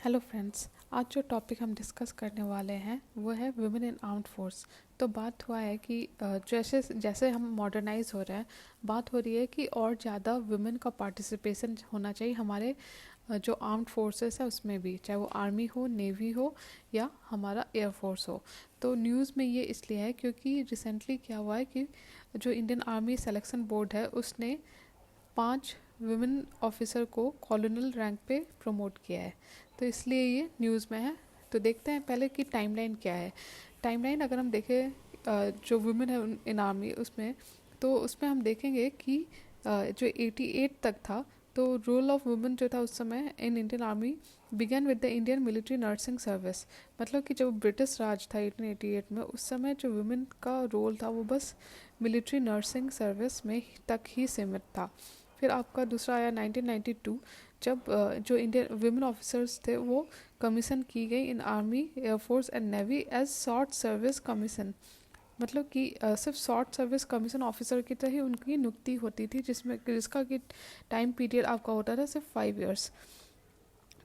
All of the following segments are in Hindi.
Hello friends. आज जो टॉपिक हम डिस्कस करने वाले हैं वो है वुमेन इन आर्म्ड फोर्स। तो बात हुआ है कि जैसे जैसे हम मॉडर्नाइज हो रहे हैं, बात हो रही है कि और ज़्यादा वुमेन का पार्टिसिपेशन होना चाहिए हमारे जो आर्म्ड फोर्सेस है उसमें भी, चाहे वो आर्मी हो, नेवी हो या हमारा एयरफोर्स हो। तो न्यूज़ में ये इसलिए है क्योंकि रिसेंटली क्या हुआ है कि जो इंडियन आर्मी सिलेक्शन बोर्ड है उसने 5 विमेन ऑफिसर को कॉलोनल रैंक पे प्रमोट किया है। तो इसलिए ये न्यूज़ में है। तो देखते हैं पहले कि टाइमलाइन क्या है। टाइमलाइन अगर हम देखें जो वुमेन है इन आर्मी उसमें, तो उसमें हम देखेंगे कि जो 88 तक था, तो रोल ऑफ वुमेन जो था उस समय in Indian Army began with the Indian Military Nursing Service. मतलब कि जब ब्रिटिश राज था 1888 में, उस समय जो वुमेन का रोल था वो बस मिलिट्री नर्सिंग सर्विस में तक ही सीमित था। फिर आपका दूसरा आया 1992, जब जो इंडियन वुमेन ऑफिसर्स थे वो कमीशन की गई in army, air force and navy as short service commission. मतलब कि सिर्फ शॉर्ट सर्विस कमीशन ऑफिसर की तरह ही उनकी नियुक्ति होती थी, जिसका कि टाइम पीरियड आपका होता था सिर्फ 5 इयर्स।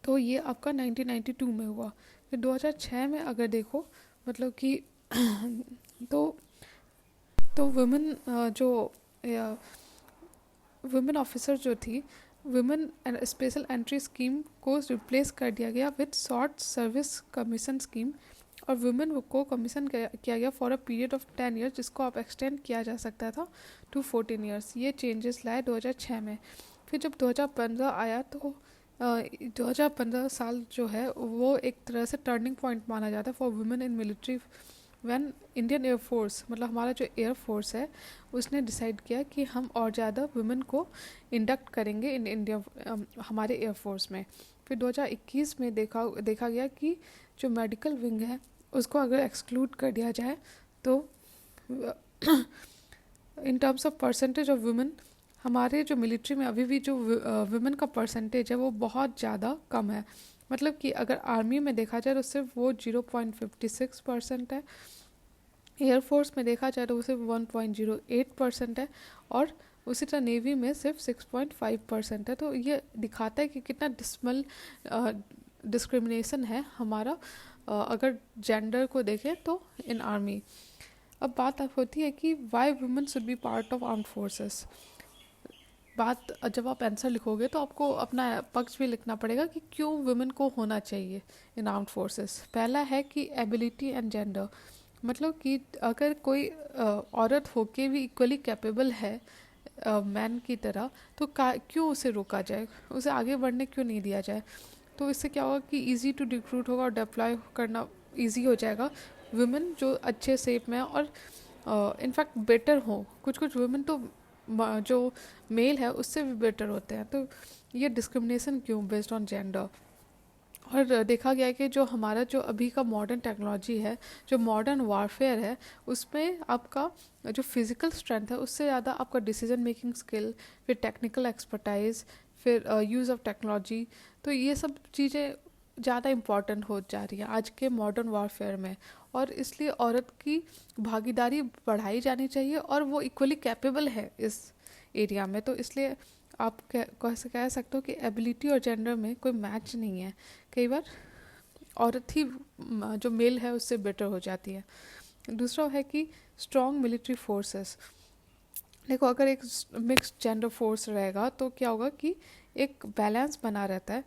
तो ये आपका 1992 में हुआ। फिर 2006 में अगर देखो, मतलब कि तो वुमेन जो वुमेन ऑफिसर जो थी, वुमेन स्पेशल एंट्री स्कीम को रिप्लेस कर दिया गया with short service commission scheme, और वुमेन को कमीशन किया गया for a period of 10 years, जिसको आप एक्सटेंड किया जा सकता था टू 14 ईयर्स। ये चेंजेस लाए 2006 में। फिर जब 2015 आया तो 2015 साल जो है वो एक तरह से टर्निंग पॉइंट माना जाता है for women in military, when Indian air force, मतलब हमारा जो एयरफोर्स है, उसने डिसाइड किया कि हम और ज़्यादा वुमेन को इंडक्ट करेंगे इन इंडिया हमारे एयरफोर्स में। फिर 2021 में देखा गया कि जो मेडिकल विंग है उसको अगर एक्सक्लूड कर दिया जाए तो in terms of percentage of women, हमारे जो मिलिट्री में अभी भी जो वुमेन का परसेंटेज है वो बहुत ज़्यादा कम है। मतलब कि अगर आर्मी में देखा जाए तो सिर्फ वो 0.56% है, एयरफोर्स में देखा जाए तो वो सिर्फ 1.08% है, और उसी तरह नेवी में सिर्फ 6.5% है। तो ये दिखाता है कि कितना डिस्मल डिस्क्रिमिनेशन है हमारा अगर जेंडर को देखें तो इन आर्मी। अब बात अब होती है कि Y women should be part of armed forces. बात जब आप आंसर लिखोगे तो आपको अपना पक्ष भी लिखना पड़ेगा कि क्यों वुमेन को होना चाहिए इन आर्म्ड फोर्सेस। पहला है कि एबिलिटी एंड जेंडर, मतलब कि अगर कोई औरत होके भी इक्वली कैपेबल है मैन की तरह, तो क्यों उसे रोका जाए, उसे आगे बढ़ने क्यों नहीं दिया जाए। तो इससे क्या होगा कि इजी टू रिक्रूट होगा और डिप्लॉय करना इजी हो जाएगा। वुमेन जो अच्छे शेप में और इनफैक्ट बेटर हो, कुछ कुछ वुमेन तो जो मेल है उससे भी बेटर होते हैं। तो ये डिस्क्रिमिनेशन क्यों बेस्ड ऑन जेंडर। और देखा गया है कि जो हमारा जो अभी का मॉडर्न टेक्नोलॉजी है, जो मॉडर्न वारफेयर है, उसमें आपका जो फिज़िकल स्ट्रेंथ है उससे ज़्यादा आपका डिसीजन मेकिंग स्किल, फिर टेक्निकल एक्सपर्टाइज, फिर यूज़ ऑफ टेक्नोलॉजी, तो ये सब चीज़ें ज़्यादा इम्पॉर्टेंट हो जा रही है आज के मॉडर्न वारफेयर में। और इसलिए औरत की भागीदारी बढ़ाई जानी चाहिए और वो इक्वली कैपेबल है इस एरिया में। तो इसलिए आप कह सकते हो कि एबिलिटी और जेंडर में कोई मैच नहीं है। कई बार औरत ही जो मेल है उससे बेटर हो जाती है। दूसरा है कि स्ट्रॉन्ग मिलिट्री फोर्सेस। देखो, अगर एक मिक्स्ड जेंडर फोर्स रहेगा तो क्या होगा कि एक बैलेंस बना रहता है।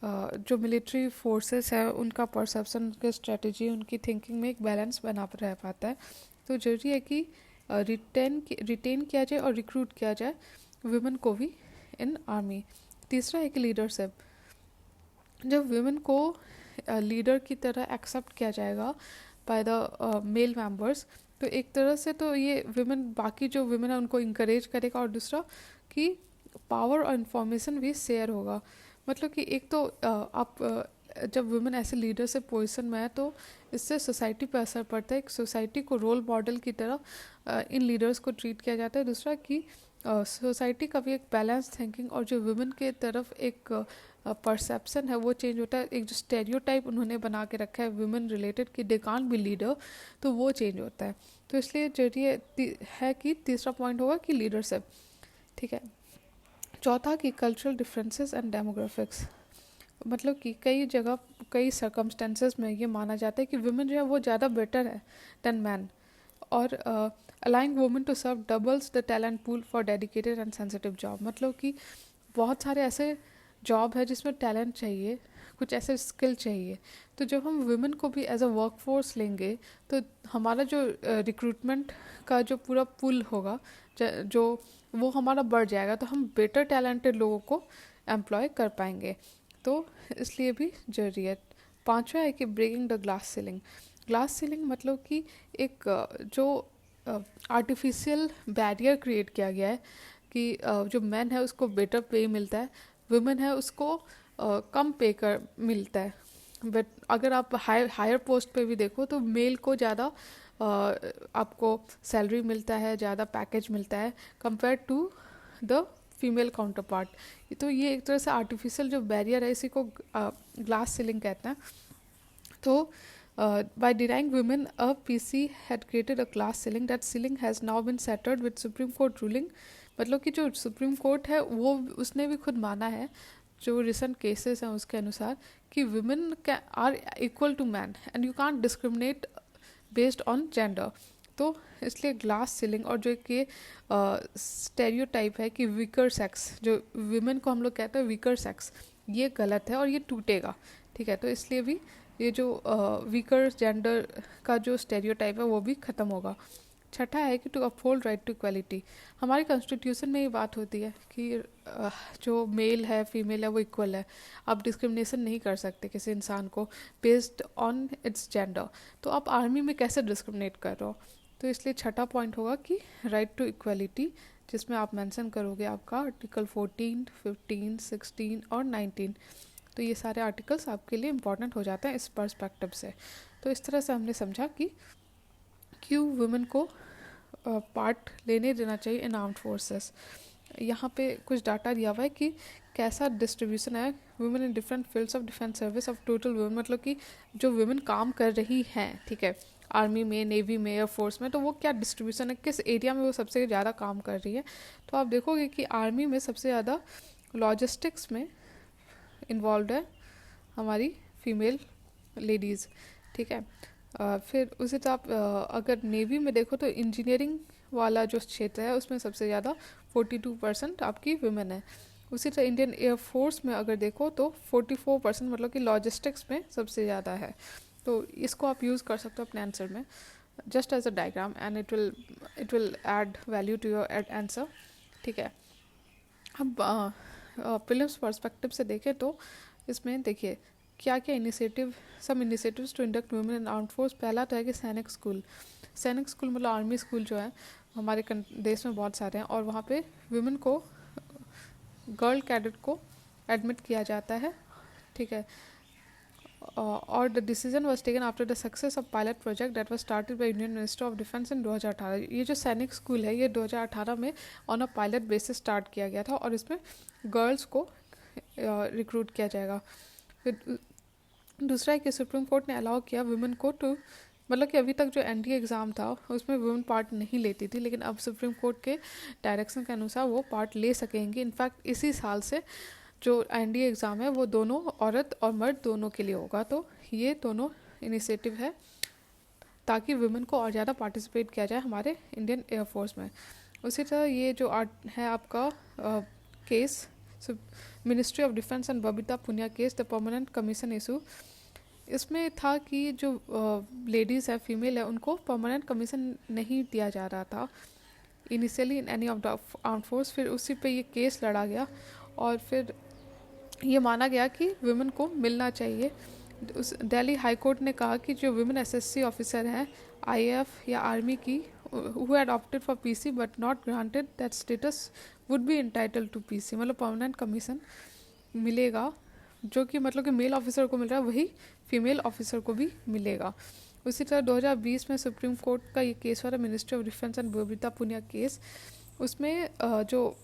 जो मिलिट्री फोर्सेस है उनका परसेप्शन, उनकी स्ट्रेटजी, उनकी थिंकिंग में एक बैलेंस बना रह पाता है। तो जरूरी है कि रिटेन किया जाए और रिक्रूट किया जाए वुमेन को भी इन आर्मी। तीसरा है कि लीडरशिप। जब वुमेन को लीडर की तरह एक्सेप्ट किया जाएगा बाय द मेल मेंबर्स, तो एक तरह से तो ये वुमेन, बाकी जो वुमेन है उनको इंकरेज करेगा, और दूसरा कि पावर और इन्फॉर्मेशन भी शेयर होगा। मतलब कि एक तो आप जब वुमेन ऐसे लीडरशिप पोजीशन में है तो इससे सोसाइटी पर असर पड़ता है, एक सोसाइटी को रोल मॉडल की तरह इन लीडर्स को ट्रीट किया जाता है। दूसरा कि सोसाइटी का भी एक बैलेंस थिंकिंग और जो वुमेन के तरफ एक परसेप्शन है वो चेंज होता है। एक जो स्टेरियोटाइप उन्होंने बना के रखा है वुमेन रिलेटेड कि दे कांट बी लीडर, तो वो चेंज होता है। तो इसलिए जरिए है कि तीसरा पॉइंट होगा कि लीडरशिप। ठीक है। चौथा कि कल्चरल डिफरेंसेस एंड डेमोग्राफिक्स। मतलब कि कई जगह कई सर्कमस्टेंसेस में ये माना जाता है कि वुमेन जो है वो ज़्यादा बेटर है देन मैन, और allowing women to serve doubles the talent pool for dedicated and sensitive job. मतलब कि बहुत सारे ऐसे जॉब है जिसमें टैलेंट चाहिए, कुछ ऐसे स्किल चाहिए, तो जब हम वुमेन को भी एज अ वर्क फोर्स लेंगे तो हमारा जो रिक्रूटमेंट का जो पूरा पुल होगा जो वो हमारा बढ़ जाएगा, तो हम बेटर टैलेंटेड लोगों को एम्प्लॉय कर पाएंगे। तो इसलिए भी जरूरी है। पांचवा है कि breaking the glass ceiling. Glass ceiling मतलब कि एक जो आर्टिफिशियल बैरियर क्रिएट किया गया है कि जो मैन है उसको बेटर पे मिलता है, वुमेन है उसको कम पे कर मिलता है। बट अगर आप हायर पोस्ट पे भी देखो तो मेल को ज़्यादा आपको सैलरी मिलता है, ज़्यादा पैकेज मिलता है compare to the female counterpart. तो ये एक तरह से आर्टिफिशियल जो बैरियर है इसी को ग्लास सीलिंग कहते हैं। तो by denying women a PC had created a glass ceiling. That ceiling has now been shattered with Supreme Court ruling. मतलब कि जो सुप्रीम कोर्ट है वो उसने भी खुद माना है जो रिसेंट केसेस हैं उसके अनुसार कि women are equal to man and you can't discriminate based on gender. तो इसलिए ग्लास सीलिंग और जो कि स्टेरियोटाइप है कि वीकर सेक्स, जो वुमेन को हम लोग कहते हैं वीकर सेक्स, ये गलत है और ये टूटेगा। ठीक है, तो इसलिए भी ये जो वीकर जेंडर का जो स्टेरियोटाइप है वो भी ख़त्म होगा। छठा है कि to uphold right to equality. हमारे कॉन्स्टिट्यूशन में ये बात होती है कि जो मेल है फीमेल है वो इक्वल है, आप डिस्क्रिमिनेशन नहीं कर सकते किसी इंसान को बेस्ड ऑन इट्स जेंडर। तो आप आर्मी में कैसे डिस्क्रिमिनेट कर रहे हो? तो इसलिए छठा पॉइंट होगा कि राइट टू इक्वलिटी, जिसमें आप मेंशन करोगे आपका आर्टिकल 14, 15, 16 और 19। तो ये सारे आर्टिकल्स आपके लिए इम्पॉर्टेंट हो जाते हैं इस पर्सपेक्टिव से। तो इस तरह से हमने समझा कि क्यों वुमेन को पार्ट लेने देना चाहिए इन आर्म्ड फोर्सेस। यहाँ पे कुछ डाटा दिया हुआ है कि कैसा डिस्ट्रीब्यूशन है women in different fields of defence service of total women. मतलब कि जो वुमेन काम कर रही हैं, ठीक है, आर्मी में, नेवी में, एयरफोर्स में, तो वो क्या डिस्ट्रीब्यूशन है, किस एरिया में वो सबसे ज़्यादा काम कर रही है। तो आप देखोगे कि आर्मी में सबसे ज़्यादा लॉजिस्टिक्स में इन्वॉल्व है हमारी फीमेल लेडीज़। ठीक है, फिर उसी तरह अगर नेवी में देखो तो इंजीनियरिंग वाला जो क्षेत्र है उसमें सबसे ज़्यादा 42% आपकी वुमेन है। उसी तरह इंडियन एयरफोर्स में अगर देखो तो 44%, मतलब कि लॉजिस्टिक्स में सबसे ज़्यादा है। तो इसको आप यूज़ कर सकते हो अपने आंसर में just as a diagram and it will add value to your answer. ठीक है, अब प्रीलिम्स पर्सपेक्टिव से देखें तो इसमें देखिए क्या क्या सब initiatives to induct women in armed force. पहला तो है कि सैनिक स्कूल मतलब आर्मी स्कूल जो है हमारे देश में बहुत सारे हैं, और वहाँ पे वुमेन को, गर्ल कैडेट को एडमिट किया जाता है। ठीक है, और the decision was taken after the success of pilot project that was started by Indian minister of defence in 2018। ये जो सैनिक स्कूल है ये 2018 में on a pilot basis start किया गया था और इसमें गर्ल्स को रिक्रूट किया जाएगा। फिर दूसरा है कि सुप्रीम कोर्ट ने अलाउ किया वुमेन को टू, मतलब कि अभी तक जो एनडीए एग्ज़ाम था उसमें वुमेन पार्ट नहीं लेती थी, लेकिन अब सुप्रीम कोर्ट के डायरेक्शन के अनुसार वो पार्ट ले सकेंगी। इनफैक्ट इसी साल से जो एनडीए एग्ज़ाम है वो दोनों औरत और मर्द दोनों के लिए होगा। तो ये दोनों इनिशिएटिव है ताकि वुमेन को और ज़्यादा पार्टिसिपेट किया जाए हमारे इंडियन एयरफोर्स में। उसी तरह ये जो है आपका case ministry of defence and Babita Punia case the permanent commission issue, इसमें था कि जो लेडीज़ है फीमेल है उनको परमानेंट कमीशन नहीं दिया जा रहा था initially in any of the arm force. फिर उसी पे ये केस लड़ा गया और फिर ये माना गया कि वुमेन को मिलना चाहिए। उस दिल्ली हाई कोर्ट ने कहा कि जो वुमेन एसएससी ऑफिसर हैं आईएएफ या आर्मी की who had opted for PC but not granted that status would be entitled to PC, मतलब परमानेंट कमीशन मिलेगा जो कि मतलब कि मेल ऑफिसर को मिल रहा है वही फीमेल ऑफिसर को भी मिलेगा। उसी तरह 2020 में सुप्रीम कोर्ट का ये केस हुआ ministry of defence and Babita Punia case. उसमें जो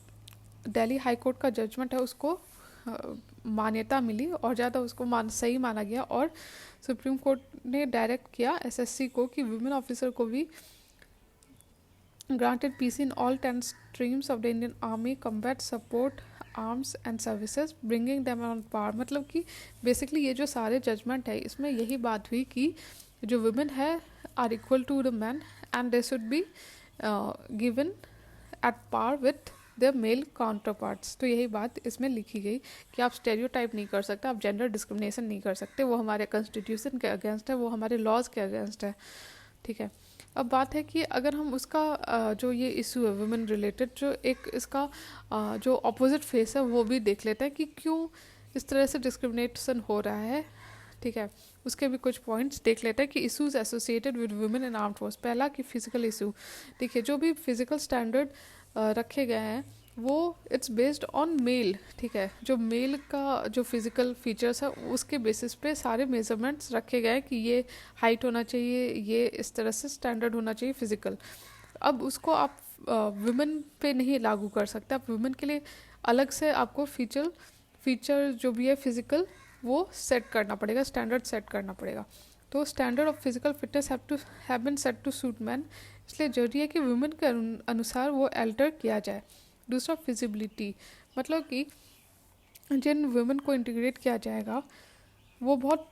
दिल्ली हाई कोर्ट का जजमेंट है उसको मान्यता मिली और ज़्यादा उसको सही माना गया और सुप्रीम कोर्ट ने डायरेक्ट किया एसएससी को कि वुमेन ऑफिसर को भी granted PC in all 10 streams of the Indian Army: combat support, arms and services bringing them on par. मतलब कि बेसिकली ये जो सारे जजमेंट है इसमें यही बात हुई कि जो वुमेन है are equal to the man and they should be given at par with the male counterparts. तो यही बात इसमें लिखी गई कि आप स्टेरियोटाइप नहीं कर सकते, आप जेंडर डिस्क्रिमिनेशन नहीं कर सकते, वो हमारे कॉन्स्टिट्यूशन के अगेंस्ट है, वो हमारे लॉज के अगेंस्ट है। ठीक है, अब बात है कि अगर हम उसका जो ये इशू है वुमेन रिलेटेड, जो एक इसका जो अपोजिट फेस है वो भी देख लेते हैं कि क्यों इस तरह से डिस्क्रिमिनेशन हो रहा है। ठीक है, उसके भी कुछ पॉइंट्स देख लेते हैं कि issues associated with women in armed force. पहला कि फिजिकल इशू। देखिए, जो भी फिजिकल स्टैंडर्ड रखे गए हैं वो इट्स बेस्ड ऑन मेल। ठीक है, जो मेल का जो फिजिकल फीचर्स है उसके बेसिस पे सारे मेजरमेंट्स रखे गए हैं कि ये हाइट होना चाहिए, ये इस तरह से स्टैंडर्ड होना चाहिए फिजिकल। अब उसको आप वुमेन पे नहीं लागू कर सकते, आप वुमेन के लिए अलग से आपको फीचर जो भी है फिजिकल वो सेट करना पड़ेगा, स्टैंडर्ड सेट करना पड़ेगा। तो standard of physical fitness have been set to suit man, इसलिए जरूरी है कि वुमेन के अनुसार वो अल्टर किया जाए। दूसरा फिजिबिलिटी, मतलब कि जिन वुमेन को इंटीग्रेट किया जाएगा वो बहुत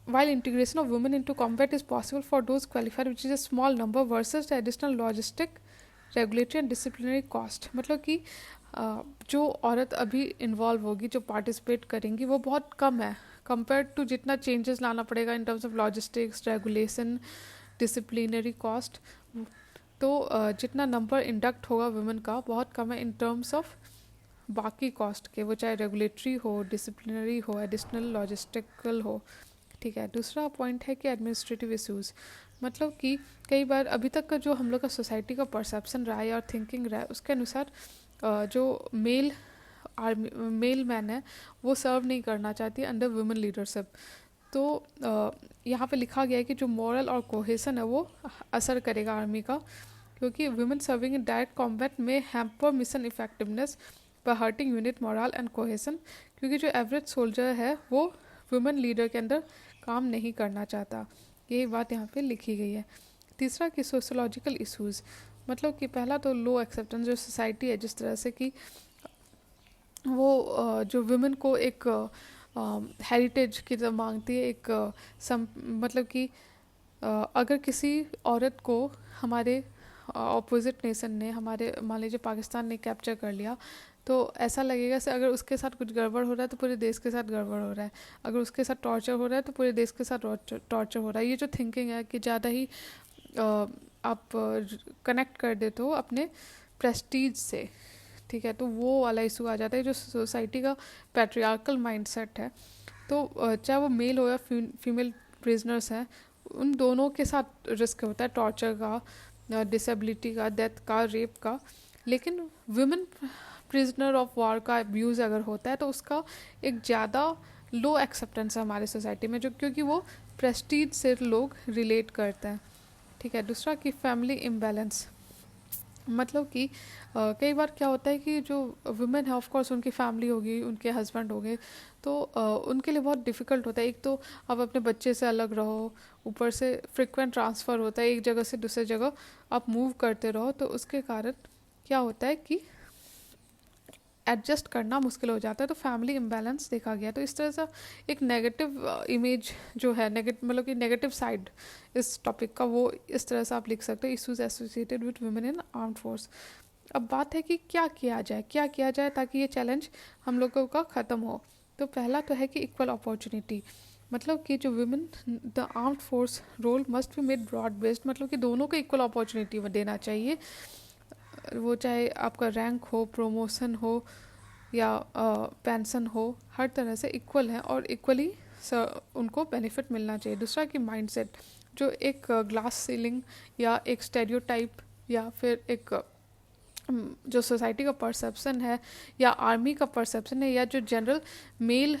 while integration of women into combat is possible for those qualified which is a small number versus the additional logistic regulatory and disciplinary cost। मतलब कि जो औरत अभी इन्वॉल्व होगी, जो पार्टिसिपेट करेंगी वो बहुत कम है कंपेयर टू जितना चेंजेस लाना पड़ेगा in terms of logistics, regulation, disciplinary cost. तो जितना नंबर इंडक्ट होगा वुमेन का बहुत कम है इन टर्म्स ऑफ बाकी कॉस्ट के, वो चाहे रेगुलेटरी हो, डिसिप्लिनरी हो, एडिशनल लॉजिस्टिकल हो। ठीक है, दूसरा पॉइंट है कि एडमिनिस्ट्रेटिव इश्यूज़। मतलब कि कई बार अभी तक का जो हम लोग का सोसाइटी का परसेप्शन रहा है और थिंकिंग रहा है उसके अनुसार जो मेल मैन है वो सर्व नहीं करना चाहती अंडर वुमेन लीडरशिप। तो यहाँ पे लिखा गया है कि जो मॉरल और कोहेसन है वो असर करेगा आर्मी का, क्योंकि women serving in direct combat में हैम्पर मिशन इफेक्टिवनेस पर hurting unit moral and cohesion, क्योंकि जो एवरेज सोल्जर है वो वुमेन लीडर के अंदर काम नहीं करना चाहता। यही बात यहाँ पे लिखी गई है। तीसरा कि सोशोलॉजिकल इश्यूज़, मतलब कि पहला तो लो एक्सेप्टेंस, जो सोसाइटी है जिस तरह से कि वो जो वुमेन को एक हेरिटेज की तरह मांगती है, एक मतलब कि अगर किसी औरत को हमारे ऑपोजिट नेशन ने, हमारे मान लीजिए पाकिस्तान ने कैप्चर कर लिया तो ऐसा लगेगा से अगर उसके साथ कुछ गड़बड़ हो रहा है तो पूरे देश के साथ गड़बड़ हो रहा है, अगर उसके साथ टॉर्चर हो रहा है तो पूरे देश के साथ टॉर्चर हो रहा है। ये जो थिंकिंग है कि ज़्यादा ही आप कनेक्ट कर देते हो अपने प्रेस्टीज से। ठीक है, तो वो वाला इशू आ जाता है, जो सोसाइटी का पैट्रियार्कल माइंडसेट है। तो चाहे वो मेल हो या फीमेल प्रिजनर्स हैं, उन दोनों के साथ रिस्क होता है टॉर्चर का, डिसेबिलिटी का, डेथ का, रेप का। लेकिन वुमेन प्रिजनर ऑफ वार का अब्यूज़ अगर होता है तो उसका एक ज़्यादा लो एक्सेप्टेंस है हमारे सोसाइटी में, जो क्योंकि वो प्रेस्टीज से लोग रिलेट करते हैं। ठीक है, दूसरा कि फैमिली इम्बैलेंस, मतलब कि कई बार क्या होता है कि जो वुमेन है ऑफ कोर्स उनकी फैमिली होगी, उनके हस्बैंड हो गए, तो उनके लिए बहुत डिफ़िकल्ट होता है। एक तो आप अपने बच्चे से अलग रहो, ऊपर से फ्रिक्वेंट ट्रांसफ़र होता है, एक जगह से दूसरे जगह आप मूव करते रहो, तो उसके कारण क्या होता है कि एडजस्ट करना मुश्किल हो जाता है। तो फैमिली इम्बैलेंस देखा गया। तो इस तरह से एक नेगेटिव इमेज जो है, मतलब कि नेगेटिव साइड इस टॉपिक का, वो इस तरह से आप लिख सकते हो, issues associated with women in armed force. अब बात है कि क्या किया जाए ताकि ये चैलेंज हम लोगों का ख़त्म हो। तो पहला तो है कि इक्वल अपॉर्चुनिटी, मतलब कि जो women the armed force role must be made broad based, मतलब कि दोनों को इक्वल अपॉर्चुनिटी देना चाहिए, वो चाहे आपका रैंक हो, प्रमोशन हो या पेंशन हो, हर तरह से इक्वल है और इक्वली उनको बेनिफिट मिलना चाहिए। दूसरा कि माइंडसेट, जो एक ग्लास सीलिंग या एक स्टेरियोटाइप या फिर एक जो सोसाइटी का परसेप्शन है या आर्मी का परसेप्शन है या जो जनरल मेल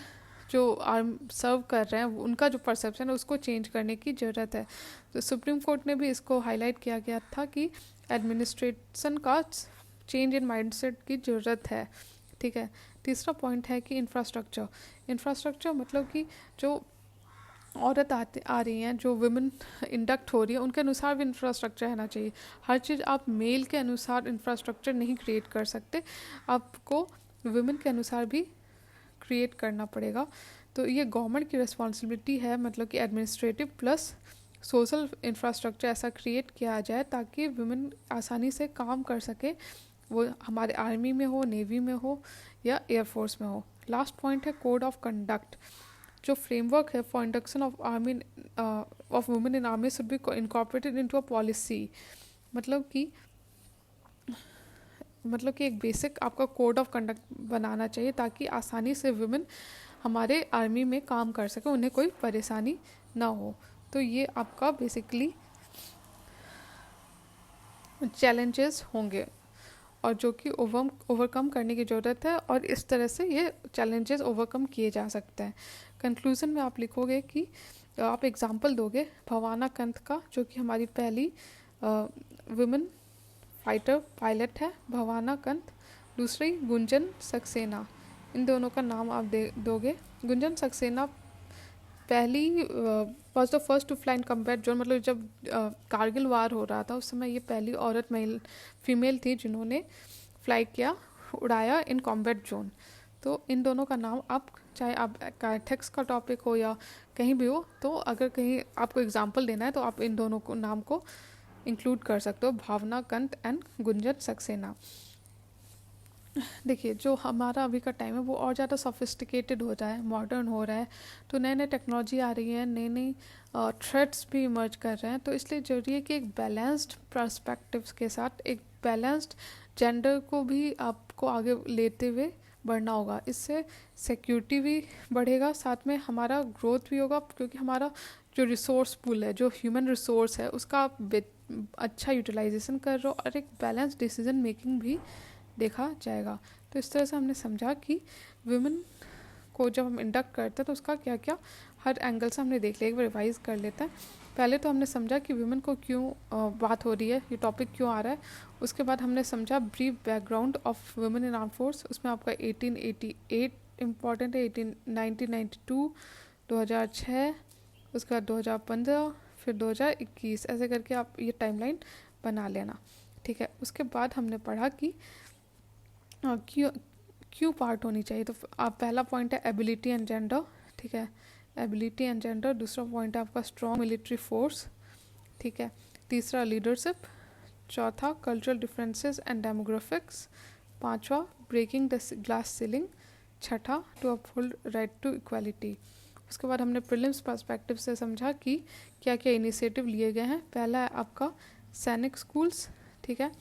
जो आर्म सर्व कर रहे हैं उनका जो परसेप्शन है उसको चेंज करने की ज़रूरत है। तो सुप्रीम कोर्ट ने भी इसको हाईलाइट किया गया था कि एडमिनिस्ट्रेशन का चेंज इन माइंडसेट की ज़रूरत है। ठीक है, तीसरा पॉइंट है कि इंफ्रास्ट्रक्चर मतलब कि जो औरत आते आ रही हैं, जो वुमेन इंडक्ट हो रही है, उनके अनुसार भी इंफ्रास्ट्रक्चर रहना चाहिए। हर चीज़ आप मेल के अनुसार इंफ्रास्ट्रक्चर नहीं क्रिएट कर सकते, आपको वुमेन के अनुसार भी क्रिएट करना पड़ेगा। तो ये गवर्नमेंट की रिस्पॉन्सिबिलिटी है, मतलब कि एडमिनिस्ट्रेटिव प्लस सोशल इंफ्रास्ट्रक्चर ऐसा क्रिएट किया जाए ताकि वुमेन आसानी से काम कर सके, वो हमारे आर्मी में हो, नेवी में हो या एयरफोर्स में हो। लास्ट पॉइंट है कोड ऑफ कंडक्ट। जो फ्रेमवर्क है for induction of army of women in army should be incorporated into a policy. मतलब कि एक बेसिक आपका कोड ऑफ कंडक्ट बनाना चाहिए ताकि आसानी से वुमेन हमारे आर्मी में काम कर सके, उन्हें कोई परेशानी ना हो। तो ये आपका बेसिकली चैलेंजेस होंगे और जो कि ओवरकम करने की ज़रूरत है, और इस तरह से ये चैलेंजेस ओवरकम किए जा सकते हैं। कंक्लूज़न में आप लिखोगे कि आप एग्जांपल दोगे भवाना कंत का, जो कि हमारी पहली वुमेन फाइटर पायलट है, भवाना कंत। दूसरी गुंजन सक्सेना, इन दोनों का नाम आप दोगे। गुंजन सक्सेना पहली was the first to fly in combat zone, मतलब जब कारगिल वार हो रहा था उस समय ये पहली औरत फीमेल थी जिन्होंने फ्लाई किया, उड़ाया इन कॉम्बैट जोन। तो इन दोनों का नाम आप, चाहे आप कैथेक्स का टॉपिक हो या कहीं भी हो, तो अगर कहीं आपको एग्जांपल देना है तो आप इन दोनों को नाम को इंक्लूड कर सकते हो, भावना कंत एंड गुंजन सक्सेना। देखिए, जो हमारा अभी का टाइम है वो और ज़्यादा सोफिस्टिकेटेड हो रहा है, मॉडर्न हो रहा है, तो नए नए टेक्नोलॉजी आ रही है, नई नई थ्रेड्स भी इमर्ज कर रहे हैं। तो इसलिए ज़रूरी है कि एक बैलेंस्ड पर्सपेक्टिव्स के साथ एक बैलेंस्ड जेंडर को भी आपको आगे लेते हुए बढ़ना होगा। इससे सिक्योरिटी भी बढ़ेगा, साथ में हमारा ग्रोथ भी होगा, क्योंकि हमारा जो रिसोर्स पूल है, जो ह्यूमन रिसोर्स है, उसका आप अच्छा यूटिलाइजेशन कर रहे हो और एक बैलेंस डिसीजन मेकिंग भी देखा जाएगा। तो इस तरह से हमने समझा कि वुमेन को जब हम इंडक्ट करते हैं तो उसका क्या क्या हर एंगल से हमने देख लिया। एक बार रिवाइज कर लेते हैं। पहले तो हमने समझा कि वुमेन को क्यों बात हो रही है, ये टॉपिक क्यों आ रहा है। उसके बाद हमने समझा brief background of women in arm force, उसमें आपका 1888 इम्पॉर्टेंट है, 1992, 2006, उसके बाद 2015, फिर 2021, ऐसे करके आप ये टाइमलाइन बना लेना, ठीक है। उसके बाद हमने पढ़ा कि क्यों पार्ट होनी चाहिए। तो आप पहला पॉइंट है एबिलिटी एंड जेंडर, ठीक है, एबिलिटी एंड जेंडर। दूसरा पॉइंट है आपका स्ट्रॉन्ग मिलिट्री फोर्स, ठीक है। तीसरा लीडरशिप। चौथा कल्चरल डिफरेंसेस एंड डेमोग्राफिक्स। पांचवा ब्रेकिंग द ग्लास सीलिंग। छठा to uphold right to equality. उसके बाद हमने प्रीलिम्स पर्सपेक्टिव से समझा कि क्या क्या इनिशिएटिव लिए गए हैं। पहला है आपका सैनिक स्कूल्स, ठीक है।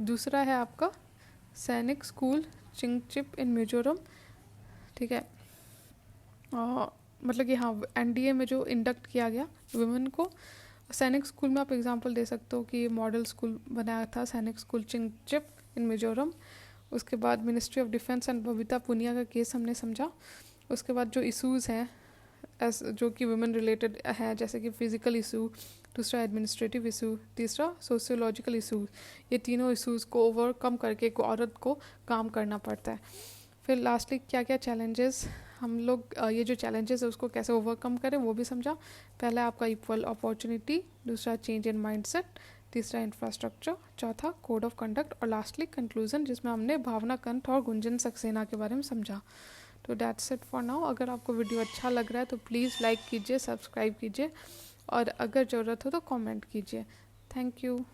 दूसरा है आपका सैनिक स्कूल चिंगचिप इन मिजोरम, ठीक है। मतलब कि हाँ, एनडीए में जो इंडक्ट किया गया वुमेन को। सैनिक स्कूल में आप एग्जांपल दे सकते हो कि मॉडल स्कूल बनाया था सैनिक स्कूल चिंगचिप इन मिजोरम। उसके बाद ministry of defence and Babita Punia का केस हमने समझा। उसके बाद जो इशूज़ हैं जो कि वुमेन रिलेटेड है, जैसे कि फिजिकल इशू, दूसरा एडमिनिस्ट्रेटिव इशू, तीसरा सोशियोलॉजिकल इशूज़, ये तीनों इशूज़ को ओवरकम करके एक औरत को काम करना पड़ता है। फिर लास्टली क्या क्या चैलेंजेस हम लोग ये जो चैलेंजेस है उसको कैसे ओवरकम करें वो भी समझा। पहला आपका इक्वल अपॉर्चुनिटी, दूसरा चेंज इन माइंडसेट, तीसरा इंफ्रास्ट्रक्चर, चौथा कोड ऑफ कंडक्ट, और लास्टली कंक्लूजन जिसमें हमने भावना कंठ और गुंजन सक्सेना के बारे में समझा। तो दैट्स इट फॉर नाउ। अगर आपको वीडियो अच्छा लग रहा है तो प्लीज़ लाइक कीजिए, सब्सक्राइब कीजिए, और अगर ज़रूरत हो तो कमेंट कीजिए। Thank you.